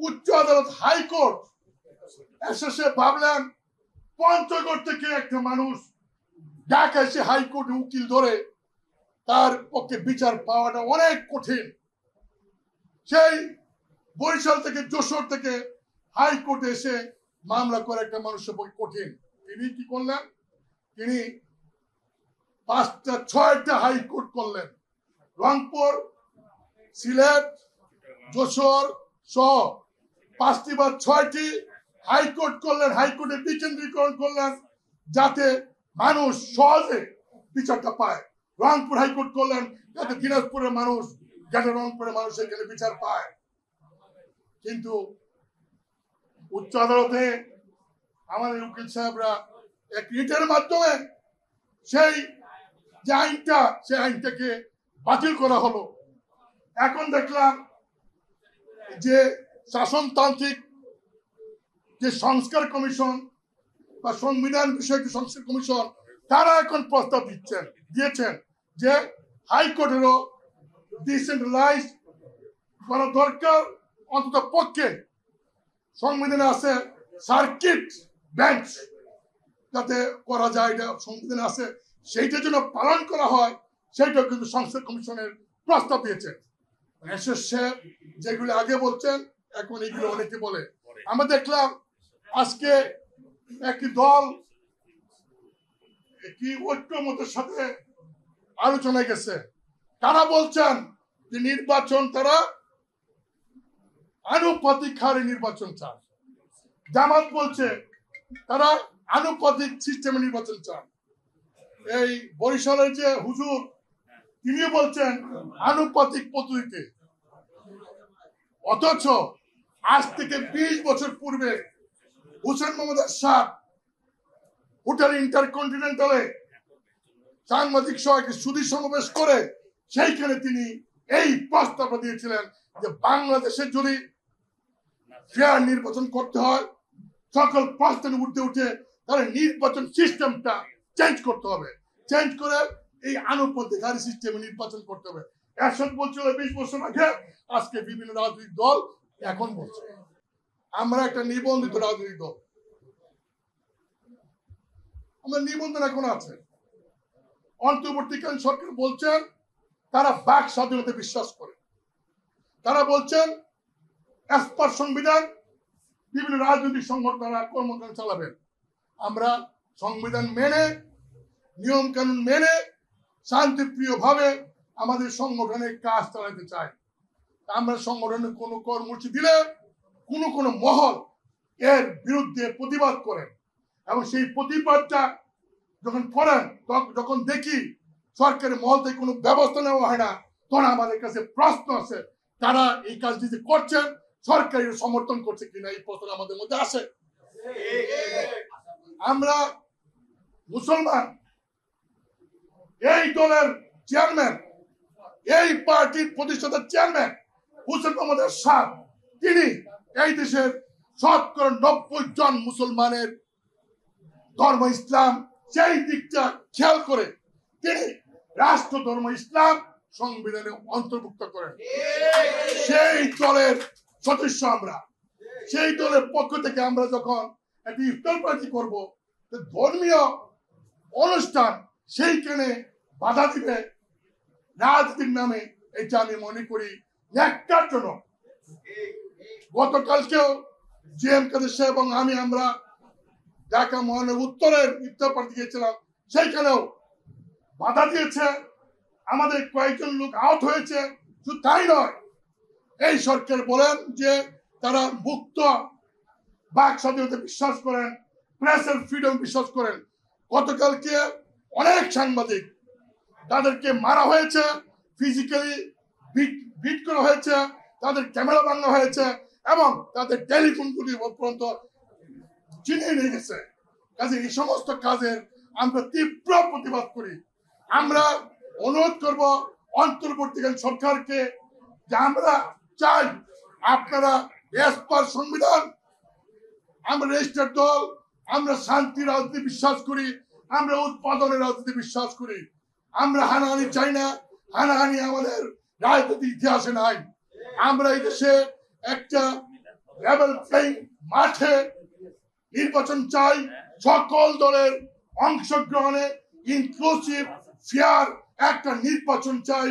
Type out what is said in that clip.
উচ্চ আদালত হাইকোর্ট এসে ভাবলেন পঞ্চগড় থেকে একটা মানুষ ঢাকা এসে হাইকোর্টে উকিল ধরে তার পক্ষে বিচার পাওয়াটা অনেক কঠিন। সেই বরিশাল থেকে যশোর থেকে হাইকোর্টে এসে মামলা করে একটা মানুষের পক্ষে কঠিন। তিনি কি করলেন? তিনি 5টা-6টা হাইকোর্ট করলেন, রংপুর, সিলেট, যশোর সহ 5টি বা 6টি হাইকোর্ট করলেন। হাইকোর্টে বিকেন্দ্রীকরণ করলেন যাতে মানুষ সহজে বিচারটা পায়। রংপুর হাইকোর্ট করলেন যাতে দিনাজপুরের মানুষ, যাতে রংপুরের মানুষ এখানে বিচার পায়। কিন্তু উচ্চ আদালতে আমাদের উকিল সাহেবরা এক রিটের মাধ্যমে সেই যে আইনটা, সেই আইনটাকে বাতিল করা হলো। এখন দেখলাম যে শাসনতান্ত্রিক যে সংস্কার কমিশন বা সংবিধান বিষয়ক সংস্কার কমিশন, তারা এখন প্রস্তাব দিয়েছেন যে হাইকোর্টেরও ডিসেন্ট্রালাইজ করা দরকার। অন্তত পক্ষে সংবিধানে আছে সার্কিট বেঞ্চ যাতে করা যায়, এটা সংবিধানে আছে, সেইটা যেন পালন করা হয়, সেইটাও কিন্তু সংস্কার কমিশনের প্রস্তাব দিয়েছেন। যেগুলো আগে বলছেন এখন এগুলো অনেকে বলে। আমরা দেখলাম আজকে একটি দল কি ঐক্যমতের সাথে আলোচনায় গেছে। তারা বলছেন যে নির্বাচন তারা আনুপাতিক হারে নির্বাচন চান। জামাত বলছে তারা আনুপাতিক সিস্টেমে নির্বাচন চান। এই বরিশালের যে হুজুর, তিনিও বলছেন আনুপাতিক পদ্ধতিতে। অথচ আজ থেকে 20 বছর পূর্বে হুসেন মোহাম্মদ এরশাদ হোটেল ইন্টারকন্টিনেন্টালে সাংবাদিক সহ একটি সুধী সমাবেশ করে সেইখানে তিনি এই প্রস্তাব দিয়েছিলেন যে বাংলাদেশে যদি ফেয়ার নির্বাচন করতে হয়, সকল প্রশ্নের উঠে উঠে তাহলে নির্বাচন সিস্টেমটা চেঞ্জ করতে হবে, চেঞ্জ করে এই আনুপাতিক হারে সিস্টেমে নির্বাচন করতে হবে। এরশাদ বলছিল 20 বছর আগে, আজকে বিভিন্ন রাজনৈতিক দল এখন বলছে। আমরা একটা নিবন্ধিত রাজনৈতিক দল, আমরা নিবন্ধন এখন আছে। অন্তর্বর্তীকালীন সরকার বলছেন তারা বাক স্বাধীনতা বিশ্বাস করে। তারা বলছেন অ্যাজ পার সংবিধান বিভিন্ন রাজনৈতিক সংগঠন তারা কর্মকাণ্ড চালাবেন। আমরা সংবিধান মেনে, নিয়ম কানুন মেনে শান্তিপ্রিয় ভাবে আমাদের সংগঠনের কাজ চালাতে চাই। আমরা সংগঠনের কোনো কর্মসূচি দিলে কোনো মহল এর বিরুদ্ধে প্রতিবাদ করেন, এবং সেই প্রতিবাদটা যখন করেন, যখন দেখি সরকারের মহল থেকে কোনো ব্যবস্থা নেওয়া হয় না, তখন আমাদের কাছে প্রশ্ন আছে তারা এই কাজটি যে করছেন সরকারের সমর্থন করছে কিনা, এই প্রশ্ন আমাদের মধ্যে আসে। আমরা মুসলমান, এই দলের চেয়ারম্যান, এই পার্টির প্রতিষ্ঠাতা চেয়ারম্যান হুসেন মোহাম্মদ এরশাদ, তিনি এই দেশের 90% মুসলমানের ধর্ম ইসলাম, সেই দিকটা খেয়াল করে তিনি রাষ্ট্র ধর্ম ইসলাম সংবিধানে অন্তর্ভুক্ত করেন। সেই দলের সদস্য আমরা। সেই দলের পক্ষ থেকে আমরা যখন একটি ইফতার পার্টি করব, ধর্মীয় অনুষ্ঠান সেইখানে বাধা দিবে রাজনীতির নামে, এটা আমি মনে করি ন্যাক্কারজনক। গতকালকেও জিএম কাদের সাহেব এবং আমরা ঢাকা মহানগর উত্তরের ইফতার পার্টি গিয়েছিলাম, সেইখানেও বাধা দিয়েছে, আমাদের কয়েকজন লোক আহত হয়েছে। শুধু তাই নয়, এই সরকার বলেন যে তারা মুক্ত বাক স্বাধীনতা বিশ্বাস করেন, প্রেসের ফ্রিডম বিশ্বাস করেন। গতকালকে অনেক সাংবাদিক তাদেরকে মারা হয়েছে, ফিজিক্যালি বিট করা হয়েছে, তাদের ক্যামেরা ভাঙা হয়েছে এবং তাদের টেলিফোনগুলি পর্যন্ত চিনিয়ে নিয়ে গেছে। কাজে এই সমস্ত কাজের আমরা তীব্র প্রতিবাদ করি। আমরা অনুরোধ করব অন্তর্বর্তীকালীন সরকারকে যে আমরা চাই আপনারা এস পার সংবিধান, আমরা রেজিস্টার্ড দল, আমরা শান্তি রাজনীতি বিশ্বাস করি, আমরা উৎপাদনের রাজনীতি বিশ্বাস করি। আমরা হানাহানি চাই না, হানাহানি আমাদের রাজনীতির ইতিহাসে নাই। আমরা এই দেশে একটা লেভেল প্লেইং মাঠে নির্বাচন চাই, সকল দলের অংশগ্রহণে ইনক্লুসিভ ফেয়ার একটা নির্বাচন চাই।